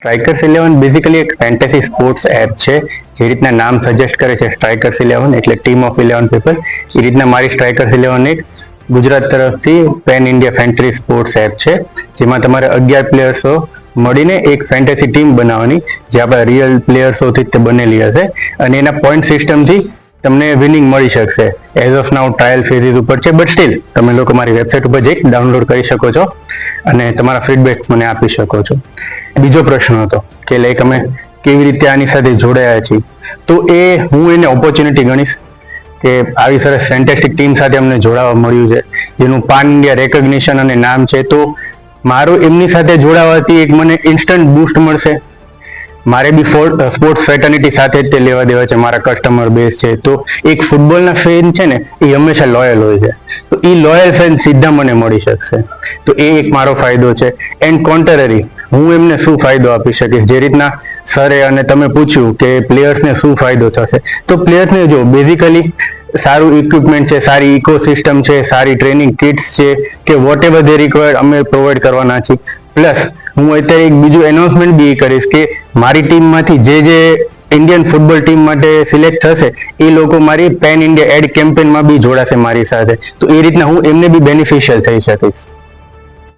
Strikers 11 basically એક fantasy sports app છે. જે રીતના નામ સજેસ્ટ કરે છે સ્ટ્રાઇકર્સ 11 એટલે ટીમ ઓફ 11 પીપલ, એ રીતના મારી સ્ટ્રાઇકર્સ 11 એક ગુજરાત તરફથી pen India fantasy sports app છે, જેમાં તમારે 11 પ્લેયર્સો મળીને એક ફેન્ટેસી ટીમ બનાવવાની, જે આપણા રિયલ પ્લેયર્સોથી તે બનેલી હશે અને એના પોઈન્ટ સિસ્ટમથી તમને વિનિંગ મળી શકશે. એઝ ઓફ નાઉ ટ્રાયલ ફેઝિસ ઉપર છે, બટ સ્ટીલ તમે લોકો મારી વેબસાઇટ ઉપર જઈ ડાઉનલોડ કરી શકો છો અને તમારા ફીડબેક્સ મને આપી શકો છો. બીજો પ્રશ્ન હતો કે લાઈક અમે કેવી રીતે આની સાથે જોડાયા છીએ, તો એ હું એને ઓપોર્ચ્યુનિટી ગણીશ કે આવી સરસ ફેન્ટેસ્ટિક ટીમ સાથે અમને જોડાવા મળ્યું છે, જેનું પાન ઇન્ડિયા રેકગ્નિશન અને નામ છે. તો મારું એમની સાથે જોડાવાથી એક મને ઇન્સ્ટન્ટ બૂસ્ટ મળશે. મારે બી સ્પોર્ટ્સ ફેટર્નિટી સાથે જ તે લેવા દેવા છે, મારા કસ્ટમર બેઝ છે. તો એક ફૂટબોલના ફેન છે ને એ હંમેશા લોયલ હોય છે, તો એ લોયલ ફેન સીધા મને મળી શકશે. તો એ એક મારો ફાયદો છે. એન્ડ કોન્ટ્રરી હું એમને શું ફાયદો આપી શકીશ, જે રીતના સરે અને તમે પૂછ્યું કે પ્લેયર્સને શું ફાયદો થશે, તો પ્લેયર્સને જો બેઝિકલી સારું ઇક્વિપમેન્ટ છે, સારી ઇકોસિસ્ટમ છે, સારી ટ્રેનિંગ કિટ્સ છે કે વોટ એવર ધે રિક્વાયર્ડ અમે પ્રોવાઈડ કરવાના છીએ. પ્લસ હું અત્યારે એક બીજું એનાઉન્સમેન્ટ બી કરીશ કે મારી ટીમમાંથી જે ઇન્ડિયન ફૂટબોલ ટીમ માટે સિલેક્ટ થશે એ લોકો મારી પેન ઇન્ડિયા એડ કેમ્પેનમાં બી જોડાશે મારી સાથે. તો એ રીતના હું એમને બી બેનિફિશિયલ થઈ શકીશ.